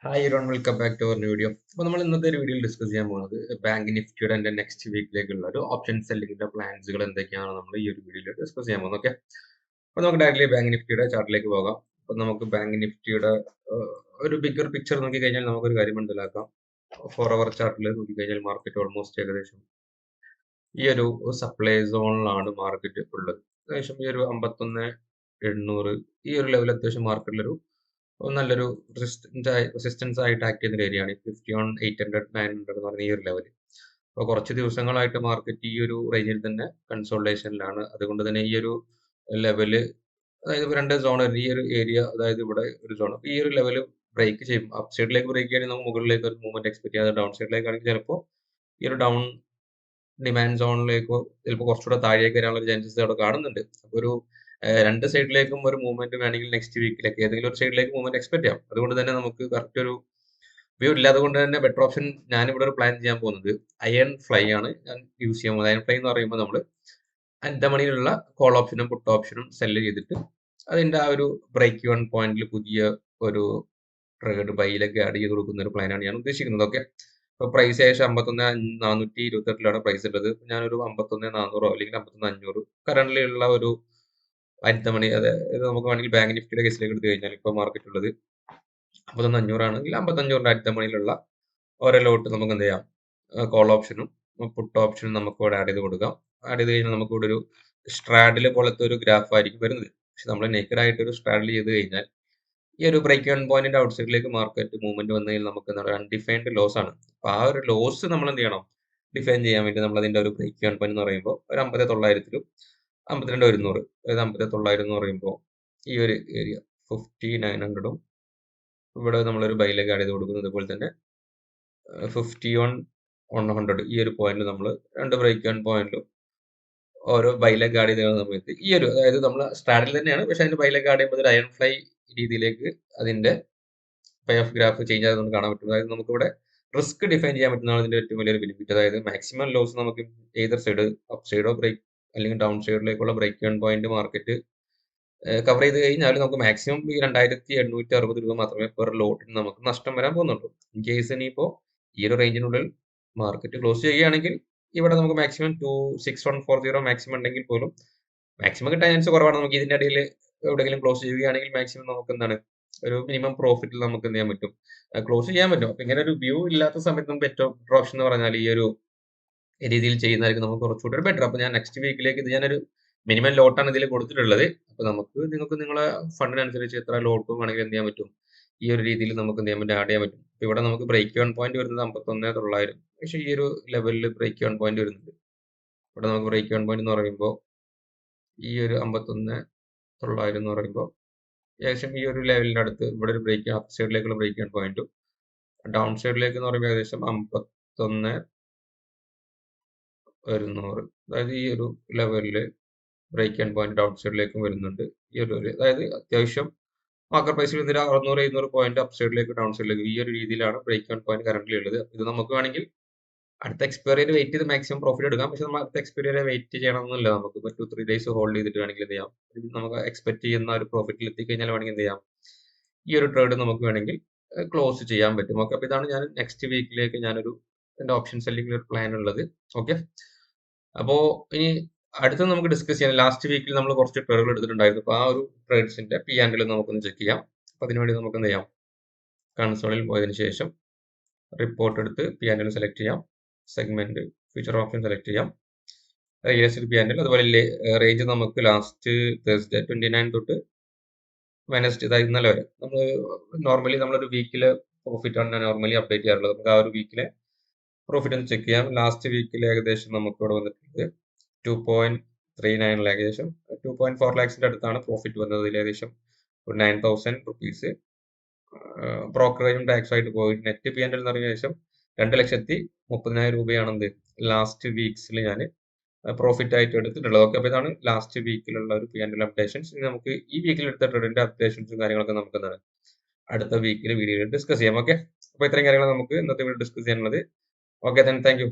Hi everyone, welcome back to our new video. അപ്പോൾ നമ്മൾ ഇന്നത്തെ ഒരു വീഡിയോയിൽ ഡിസ്കസ് ചെയ്യാൻ പോകുന്നത് ബാങ്ക് നിഫ്റ്റിയുടെ എൻ്റെ നെക്സ്റ്റ് വീക്കിലേക്കുള്ള ഒരു ഓപ്ഷൻ സെല്ലിങ്ങിന്റെ പ്ലാൻസുകൾ എന്തൊക്കെയാണ് നമ്മൾ ഈ ഒരു വീഡിയോയിൽ ഡിസ്കസ് ചെയ്യാൻ പോകുന്നത്. ഓക്കെ, അപ്പോൾ നമുക്ക് ഡയറക്റ്റ്ലി ബാങ്ക് നിഫ്റ്റിയുടെ ചാർട്ടിലേക്ക് പോകാം. അപ്പോൾ നമുക്ക് ബാങ്ക് നിഫ്റ്റിയുടെ ഒരു ബിഗർ പിക്ചർ നോക്കി കഴിഞ്ഞാൽ നമുക്കൊരു കാര്യം മനസ്സിലാക്കാം. 4 അവർ ചാർട്ടിൽ നോക്കി കഴിഞ്ഞാൽ മാർക്കറ്റ് ഓൾമോസ്റ്റ് ഏകദേശം ഈ ഒരു സപ്ലൈ സോണിലാണ് മാർക്കറ്റ് ഉള്ളത്. ഏകദേശം ഈ ഒരു 51,800 ഈ ഒരു ലെവൽ അത്യാവശ്യം മാർക്കറ്റിലൊരു നല്ലൊരു റെസിസ്റ്റൻസ് ആയിട്ട് ആക്ട് ചെയ്യുന്ന ഒരു ഏരിയയാണ് 51,800-900 എന്ന് പറയുന്ന ഈ ഒരു ലെവൽ. അപ്പോൾ കുറച്ച് ദിവസങ്ങളായിട്ട് മാർക്കറ്റ് ഈ ഒരു റേഞ്ചിൽ തന്നെ കൺസോൾട്ടേഷനിലാണ്. അതുകൊണ്ട് തന്നെ ഈ ഒരു ലെവല്, അതായത് രണ്ട് സോൺ, ഈ ഒരു ഏരിയ, അതായത് ഇവിടെ ഒരു സോൺ, ഈ ഒരു ലെവല് ബ്രേക്ക് ചെയ്യും. അപ്പ് സൈഡിലേക്ക് ബ്രേക്ക് ചെയ്യുകയാണെങ്കിൽ നമുക്ക് മുകളിലേക്ക് ഒരു മൂവ്മെന്റ് എക്സ്പെക്ട് ചെയ്യാതെ, ഡൗൺ സൈഡിലേക്കാണെങ്കിൽ ചിലപ്പോൾ ഈ ഒരു ഡൗൺ ഡിമാൻഡ് സോണിലേക്കോ ചിലപ്പോൾ കുറച്ചുകൂടെ താഴേക്ക് വരാനുള്ള ഒരു ചാൻസസ് അവിടെ കാണുന്നുണ്ട്. അപ്പോൾ ഒരു രണ്ട് സൈഡിലേക്കും ഒരു മൂവ്മെന്റ് വേണമെങ്കിൽ നെക്സ്റ്റ് വീക്കിലേക്ക് ഏതെങ്കിലും ഒരു സൈഡിലേക്ക് മൂവ്മെന്റ് എക്സ്പെക്ട് ചെയ്യാം. അതുകൊണ്ട് തന്നെ നമുക്ക് കറക്റ്റ് ഒരു വ്യൂ ഇല്ല. അതുകൊണ്ട് തന്നെ ബെറ്റർ ഓപ്ഷൻ ഞാനിവിടെ ഒരു പ്ലാൻ ചെയ്യാൻ പോകുന്നത് അയൺ ഫ്ലൈ ആണ് ഞാൻ യൂസ് ചെയ്യാൻ പോകുന്നത്. അയൺ ഫ്ലൈ എന്ന് പറയുമ്പോൾ നമ്മൾ അറ്റ് ദ മണിയിലുള്ള കോൾ ഓപ്ഷനും പുട്ട് ഓപ്ഷനും സെല്ല് ചെയ്തിട്ട് അതിന്റെ ആ ഒരു ബ്രേക്ക് ഇവൺ പോയിന്റിൽ പുതിയ ഒരു ട്രേഡ് ബൈയിലൊക്കെ ആഡ് ചെയ്ത് കൊടുക്കുന്ന ഒരു പ്ലാനാണ് ഞാൻ ഉദ്ദേശിക്കുന്നത്. ഓക്കെ, ഇപ്പോൾ പ്രൈസ് ഏകദേശം 51,428 പ്രൈസ് ഉള്ളത്. ഞാനൊരു 51,400 അല്ലെങ്കിൽ 51,500 കറന്റ് ഉള്ള ഒരു അറ്റ് മണി, അതായത് നമുക്ക് വേണമെങ്കിൽ ബാങ്ക് നിഫ്റ്റിയുടെ കേസിലേക്ക് എടുത്തു കഴിഞ്ഞാൽ ഇപ്പോൾ മാർക്കറ്റ് ഉള്ളത് 51,500 ആണെങ്കിൽ 55,000 അറ്റ് മണിയിലുള്ള ഓരോ ലോട്ട് നമുക്ക് എന്ത് ചെയ്യാം, കോൾ ഓപ്ഷനും പുട്ട് ഓപ്ഷനും നമുക്ക് ഇവിടെ ആഡ് ചെയ്ത് കൊടുക്കാം. ആഡ് ചെയ്ത് കഴിഞ്ഞാൽ നമുക്ക് ഇവിടെ ഒരു സ്ട്രാഡിൽ പോലത്തെ ഒരു ഗ്രാഫ് ആയിരിക്കും വരുന്നത്. പക്ഷെ നമ്മൾ നേക്കഡ് ആയിട്ട് ഒരു സ്ട്രാഡിൽ ചെയ്ത് കഴിഞ്ഞാൽ ഈ ഒരു ബ്രേക്ക് ഇവൺ പോയിന്റിന്റെ ഔട്ട് സൈഡിലേക്ക് മാർക്കറ്റ് മൂവ്മെന്റ് വന്നു കഴിഞ്ഞാൽ നമുക്ക് എന്താണ് അൺഡിഫൈൻഡ് ലോസ് ആണ്. അപ്പൊ ആ ഒരു ലോസ് നമ്മൾ എന്ത് ചെയ്യണം, ഡിഫൈൻ ചെയ്യാൻ വേണ്ടി നമ്മൾ അതിന്റെ ഒരു ബ്രേക്ക് ഇവൺ പോയിന്റ് എന്ന് പറയുമ്പോൾ ഒരു 50,900-ലും 52,100, അതായത് 50,900 എന്ന് പറയുമ്പോൾ ഈ ഒരു ഏരിയ 50,900-ഉം ഇവിടെ നമ്മളൊരു ബൈലേക്ക് ആഡ് ചെയ്ത് കൊടുക്കുന്നത്. അതുപോലെ തന്നെ 51,100 ഈ ഒരു പോയിന്റ് നമ്മൾ രണ്ട് ബ്രേക്ക് ഇവൺ പോയിന്റിലും ഓരോ ബൈലേക്ക് ആഡ് ചെയ്ത സമയത്ത് ഈ ഒരു, അതായത് നമ്മൾ സ്ട്രാഡിൽ തന്നെയാണ്, പക്ഷെ അതിന്റെ ബൈലേക്ക് ആഡ് ചെയ്യുമ്പോൾ ഒരു അയൺ ഫ്ലൈ രീതിയിലേക്ക് അതിന്റെ പേ ഓഫ് ഗ്രാഫ് ചേഞ്ച് ആയത് നമുക്ക് കാണാൻ പറ്റും. അതായത് നമുക്കിവിടെ റിസ്ക് ഡിഫൈൻ ചെയ്യാൻ പറ്റുന്നതാണ് ഇതിന്റെ ഏറ്റവും വലിയൊരു ബെനിഫിറ്റ്. അതായത് മാക്സിമം ലോസ് നമുക്ക് ഏതൊരു സൈഡ്, അപ്പ് സൈഡോ ബ്രേക്ക് അല്ലെങ്കിൽ ഡൗൺ സൈഡിലേക്കുള്ള break even point market cover ചെയ്ത് കഴിഞ്ഞാൽ നമുക്ക് മാക്സിമം ഈ 2,860 രൂപ മാത്രമേ പെർ ലോട്ടിന് നമുക്ക് നഷ്ടം വരാൻ പോകുന്നുള്ളൂ. ഇൻ കേസ് ഇനിയിപ്പോൾ ഈ ഒരു റേഞ്ചിനുള്ളിൽ മാർക്കറ്റ് ക്ലോസ് ചെയ്യുകയാണെങ്കിൽ ഇവിടെ നമുക്ക് മാക്സിമം 26140 മാക്സിമം ഉണ്ടെങ്കിൽ പോലും മാക്സിമം കിട്ടാൻ ചാൻസ് കുറവാണ്. നമുക്ക് ഇതിന്റെ ഇടയിൽ എവിടെയെങ്കിലും ക്ലോസ് ചെയ്യുകയാണെങ്കിൽ മാക്സിമം നമുക്ക് എന്താണ് ഒരു മിനിമം പ്രോഫിറ്റിൽ നമുക്ക് എന്ത് ചെയ്യാൻ പറ്റും, ക്ലോസ് ചെയ്യാൻ പറ്റും. അപ്പൊ ഇങ്ങനെ ഒരു വ്യൂ ഇല്ലാത്ത സമയത്ത് നമുക്ക് ഏറ്റവും ബെറ്റർ ഓപ്ഷൻ എന്ന് പറഞ്ഞാൽ ഈ ഒരു രീതിയിൽ ചെയ്യുന്നതായിരിക്കും നമുക്ക് കുറച്ചുകൂടി ബെറ്റർ. അപ്പൊ ഞാൻ നെക്സ്റ്റ് വീക്കിലേക്ക് ഇത് ഞാനൊരു മിനിമം ലോട്ടാണ് ഇതിൽ കൊടുത്തിട്ടുള്ളത്. അപ്പൊ നിങ്ങൾക്ക് നിങ്ങളെ ഫണ്ടിനനുസരിച്ച് എത്ര ലോട്ടും വേണമെങ്കിൽ എന്ത് ചെയ്യാൻ പറ്റും, ഈ ഒരു രീതിയിൽ നമുക്ക് എന്ത് ചെയ്യാൻ പറ്റും, ആഡ് ചെയ്യാൻ പറ്റും. അപ്പൊ ഇവിടെ നമുക്ക് ബ്രേക്ക് ഇവൺ പോയിന്റ് വരുന്നത് 51,900, പക്ഷേ ഈ ഒരു ലെവലിൽ ബ്രേക്ക് ഇവൺ പോയിന്റ് വരുന്നുണ്ട്. ഇവിടെ നമുക്ക് ബ്രേക്ക് ഇവൺ പോയിന്റ് എന്ന് പറയുമ്പോൾ ഈ ഒരു 51,900 എന്ന് പറയുമ്പോൾ ഏകദേശം ഈ ഒരു ലെവലിന്റെ അടുത്ത് ഇവിടെ ഒരു ബ്രേക്ക്, അപ്പ് സൈഡിലേക്കുള്ള ബ്രേക്ക് ഇവൺ പോയിന്റും ഡൗൺ സൈഡിലേക്ക് എന്ന് പറയുമ്പോൾ ഏകദേശം 51,100, അതായത് ഈ ഒരു ലെവലില് ബ്രേക്ക് ഇവൺ പോയിന്റ് ഡൗൺ സൈഡിലേക്കും വരുന്നുണ്ട്. ഈ ഒരു അതായത് അത്യാവശ്യം മാർക്കറ്റ് പ്രൈസിൽ ഒരു 600-700 പോയിന്റ് അപ്പ് സൈഡിലേക്ക് ഡൗൺ സൈഡിലേക്ക് ഈ ഒരു രീതിയിലാണ് ബ്രേക്ക് ഇവൺ പോയിന്റ് കറന്റ് ഉള്ളത്. ഇത് നമുക്ക് വേണമെങ്കിൽ അടുത്ത എക്സ്പയറി വരെ വെയിറ്റ് ചെയ്ത് മാക്സിമം പ്രോഫിറ്റ് എടുക്കാം. പക്ഷെ നമ്മൾ അടുത്ത എക്സ്പയറി വരെ വെയിറ്റ് ചെയ്യണമെന്നില്ല. നമുക്ക് 2-3 ഡേയ്സ് ഹോൾഡ് ചെയ്തിട്ട് വേണമെങ്കിൽ എന്ത് ചെയ്യാം, നമുക്ക് എക്സ്പെക്ട് ചെയ്യുന്ന ഒരു പ്രോഫിറ്റിൽ എത്തിക്കഴിഞ്ഞാൽ വേണമെങ്കിൽ എന്ത് ചെയ്യാം, ഈ ഒരു ട്രേഡ് നമുക്ക് വേണമെങ്കിൽ ക്ലോസ് ചെയ്യാൻ പറ്റും. ഓക്കെ, അപ്പൊ ഇതാണ് ഞാൻ നെക്സ്റ്റ് വീക്കിലേക്ക് ഞാനൊരു എന്റെ ഓപ്ഷൻ സെല്ലിംഗ് ഒരു പ്ലാൻ ഉള്ളത്. ഓക്കെ, അപ്പോ ഇനി അടുത്തത് നമുക്ക് ഡിസ്കസ് ചെയ്യാം. ലാസ്റ്റ് വീക്കിൽ നമ്മൾ കുറച്ച് ട്രേഡുകൾ എടുത്തിട്ടുണ്ടായിരുന്നു. അപ്പൊ ആ ഒരു ട്രേഡ്സിന്റെ P&L നമുക്കൊന്ന് ചെക്ക് ചെയ്യാം. അപ്പൊ അതിനുവേണ്ടി നമുക്ക് എന്ത് ചെയ്യാം, കൺസോളിൽ പോയതിനു ശേഷം റിപ്പോർട്ട് എടുത്ത് P&L സെലക്ട് ചെയ്യാം, സെഗ്മെന്റ് ഫ്യൂച്ചർ ഓപ്ഷൻ സെലക്ട് ചെയ്യാം, റിയലിസ്റ്റിക് P&L, അതുപോലെ റേഞ്ച് നമുക്ക് ലാസ്റ്റ് തേഴ്സ്ഡേ 29 തൊട്ട് വെനസ്ഡേ, അതായത് ഇന്നലെ വരെ നമ്മൾ നോർമലി നമ്മളൊരു വീക്കിലെ പ്രോഫിറ്റ് ആണ് നോർമലി അപ്ഡേറ്റ് ചെയ്യാറുള്ളത്. നമുക്ക് ആ ഒരു വീക്കിലെ പ്രോഫിറ്റ് ഒന്ന് ചെക്ക് ചെയ്യാം. ലാസ്റ്റ് വീക്കിൽ ഏകദേശം നമുക്ക് ഇവിടെ വന്നിട്ടുണ്ട് 2.39 ലാഖ്, ഏകദേശം 2.4 ലാക്സിന്റെ അടുത്താണ് പ്രോഫിറ്റ് വന്നത്. ഇതിൽ ഏകദേശം ഒരു 9,000 റുപ്പീസ് ബ്രോക്കറേജും ടാക്സ് ആയിട്ട് പോയി. നെറ്റ് P&L എന്ന് പറഞ്ഞ ശേഷം 2,30,30,000 രൂപയാണ് എന്ത് ലാസ്റ്റ് വീക്സിൽ ഞാൻ പ്രോഫിറ്റ് ആയിട്ട് എടുത്തിട്ടുള്ളത്. ഓക്കെ, അപ്പൊ ഇതാണ് ലാസ്റ്റ് വീക്കിലുള്ള ഒരു P&L അപ്ഡേഷൻസ്. ഇനി നമുക്ക് ഈ വീക്കിൽ എടുത്ത ട്രേഡിന്റെ അപ്ഡേഷൻസും കാര്യങ്ങളൊക്കെ നമുക്ക് എന്താണ് അടുത്ത വീക്കിൽ വീഡിയോയിൽ ഡിസ്കസ് ചെയ്യാം. ഓക്കെ, അപ്പൊ ഇത്രയും കാര്യങ്ങൾ നമുക്ക് ഇന്നത്തെ വീഡിയോ ഡിസ്കസ് ചെയ്യാനുള്ളത്. Okay, thank you.